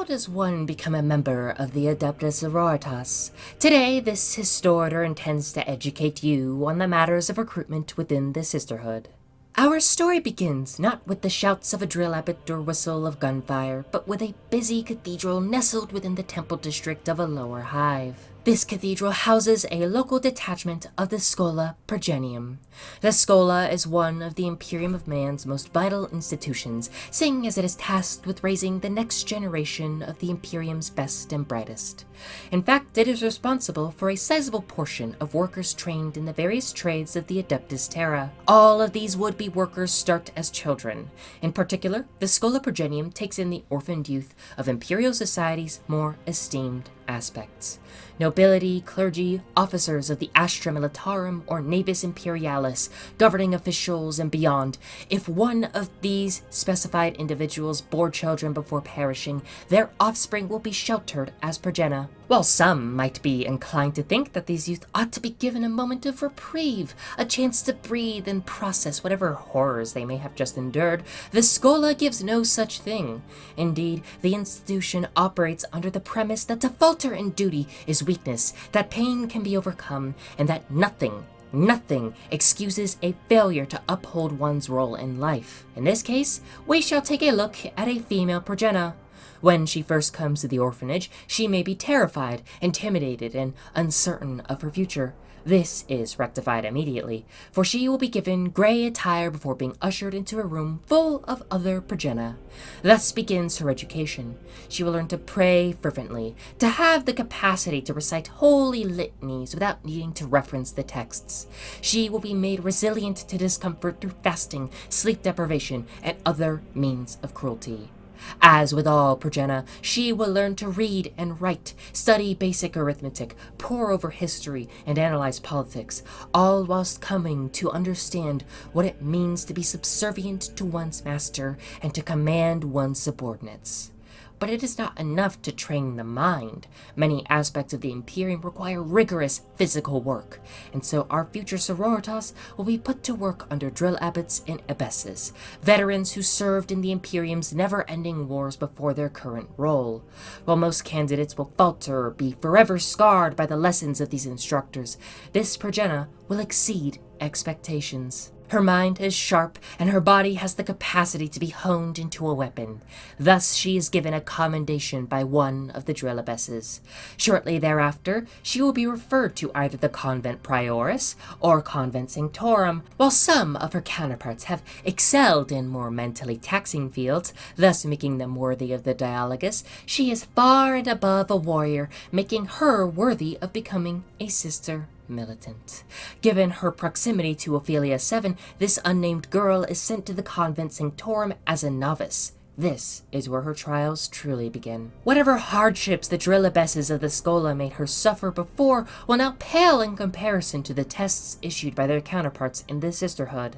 does one become a member of the Adeptus Sororitas? Today, this historiator intends to educate you on the matters of recruitment within the sisterhood. Our story begins not with the shouts of a drill abbot or whistle of gunfire, but with a busy cathedral nestled within the temple district of a lower hive. This cathedral houses a local detachment of the Schola Progenium. The Schola is one of the Imperium of Man's most vital institutions, seeing as it is tasked with raising the next generation of the Imperium's best and brightest. In fact, it is responsible for a sizable portion of workers trained in the various trades of the Adeptus Terra. All of these would-be workers start as children. In particular, the Schola Progenium takes in the orphaned youth of Imperial society's more esteemed aspects. Nobility, clergy, officers of the Astra Militarum or Navis Imperialis, governing officials and beyond. If one of these specified individuals bore children before perishing, their offspring will be sheltered as progena. While some might be inclined to think that these youth ought to be given a moment of reprieve, a chance to breathe and process whatever horrors they may have just endured, the Schola gives no such thing. Indeed, the institution operates under the premise that to falter in duty is weakness, that pain can be overcome, and that nothing excuses a failure to uphold one's role in life. In this case, we shall take a look at a female progena. When she first comes to the orphanage, she may be terrified, intimidated, and uncertain of her future. This is rectified immediately, for she will be given gray attire before being ushered into a room full of other progena. Thus begins her education. She will learn to pray fervently, to have the capacity to recite holy litanies without needing to reference the texts. She will be made resilient to discomfort through fasting, sleep deprivation, and other means of cruelty. As with all progena, she will learn to read and write, study basic arithmetic, pore over history, and analyze politics, all whilst coming to understand what it means to be subservient to one's master and to command one's subordinates. But it is not enough to train the mind. Many aspects of the Imperium require rigorous physical work, and so our future sororitas will be put to work under drill abbots and abbesses, veterans who served in the Imperium's never-ending wars before their current role. While most candidates will falter or be forever scarred by the lessons of these instructors, this progena will exceed expectations. Her mind is sharp, and her body has the capacity to be honed into a weapon. Thus she is given a commendation by one of the drill abbesses. Shortly thereafter, she will be referred to either the convent prioris or convent sanctorum. While some of her counterparts have excelled in more mentally taxing fields, thus making them worthy of the dialogus, she is far and above a warrior, making her worthy of becoming a sister militant. Given her proximity to Ophelia 7, this unnamed girl is sent to the convent sanctorum as a novice. This is where her trials truly begin. Whatever hardships the drill abbesses of the Schola made her suffer before will now pale in comparison to the tests issued by their counterparts in the sisterhood.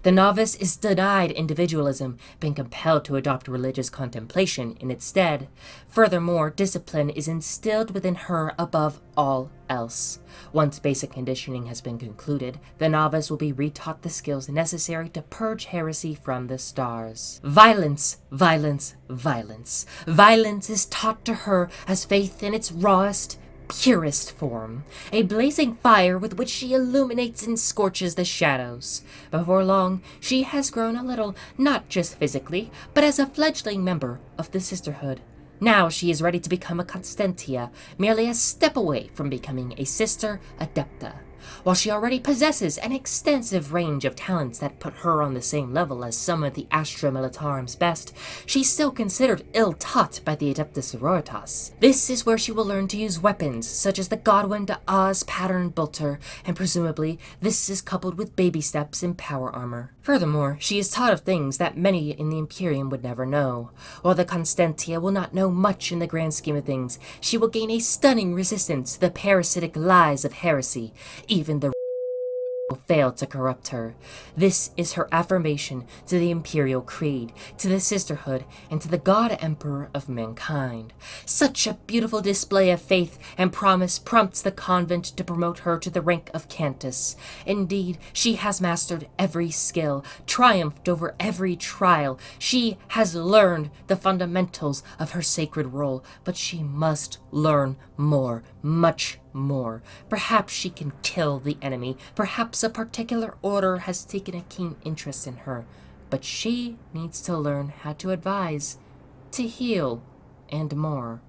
The novice is denied individualism, being compelled to adopt religious contemplation in its stead. Furthermore, discipline is instilled within her above all else. Once basic conditioning has been concluded, the novice will be retaught the skills necessary to purge heresy from the stars. Violence, violence, violence. Violence is taught to her as faith in its rawest, purest form, a blazing fire with which she illuminates and scorches the shadows. Before long, she has grown a little, not just physically, but as a fledgling member of the sisterhood. Now she is ready to become a constantia, merely a step away from becoming a sister adepta. While she already possesses an extensive range of talents that put her on the same level as some of the Astra Militarum's best, she's still considered ill-taught by the Adeptus Sororitas. This is where she will learn to use weapons, such as the Godwin de Oz pattern bolter, and presumably this is coupled with baby steps in power armor. Furthermore, she is taught of things that many in the Imperium would never know. While the Constantia will not know much in the grand scheme of things, she will gain a stunning resistance to the parasitic lies of heresy. Even the fail to corrupt her. This is her affirmation to the imperial creed, to the sisterhood, and to the God Emperor of mankind. Such a beautiful display of faith and promise prompts the convent to promote her to the rank of Countess. Indeed, she has mastered every skill, triumphed over every trial. She has learned the fundamentals of her sacred role, but she must learn more, much more. Perhaps she can kill the enemy. Perhaps a particular order has taken a keen interest in her. But she needs to learn how to advise, to heal, and more.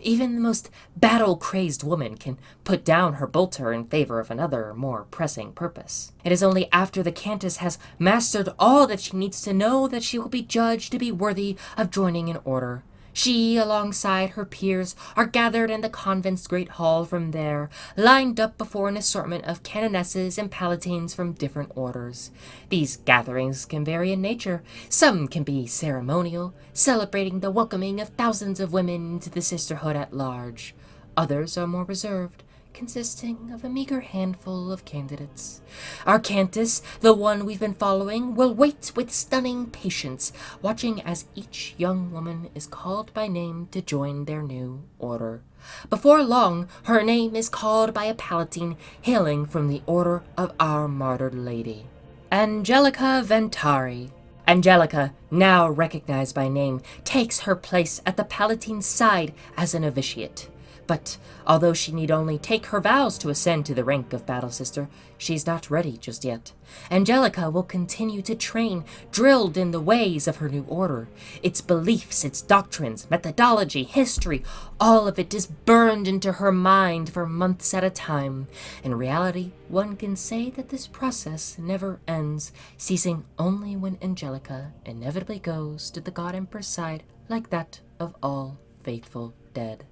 Even the most battle-crazed woman can put down her bolter in favor of another, more pressing purpose. It is only after the Countess has mastered all that she needs to know that she will be judged to be worthy of joining an order. She, alongside her peers, are gathered in the convent's great hall from there, lined up before an assortment of canonesses and palatines from different orders. These gatherings can vary in nature. Some can be ceremonial, celebrating the welcoming of thousands of women into the sisterhood at large. Others are more reserved, consisting of a meager handful of candidates. Our Countess, the one we've been following, will wait with stunning patience, watching as each young woman is called by name to join their new order. Before long, her name is called by a palatine hailing from the Order of Our Martyred Lady. Angelica Ventari. Angelica, now recognized by name, takes her place at the palatine's side as a novitiate. But although she need only take her vows to ascend to the rank of Battle Sister, she's not ready just yet. Angelica will continue to train, drilled in the ways of her new order. Its beliefs, its doctrines, methodology, history, all of it is burned into her mind for months at a time. In reality, one can say that this process never ends, ceasing only when Angelica inevitably goes to the God Emperor's side, like that of all faithful dead.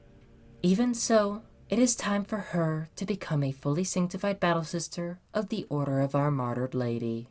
Even so, it is time for her to become a fully sanctified battle sister of the Order of Our Martyred Lady.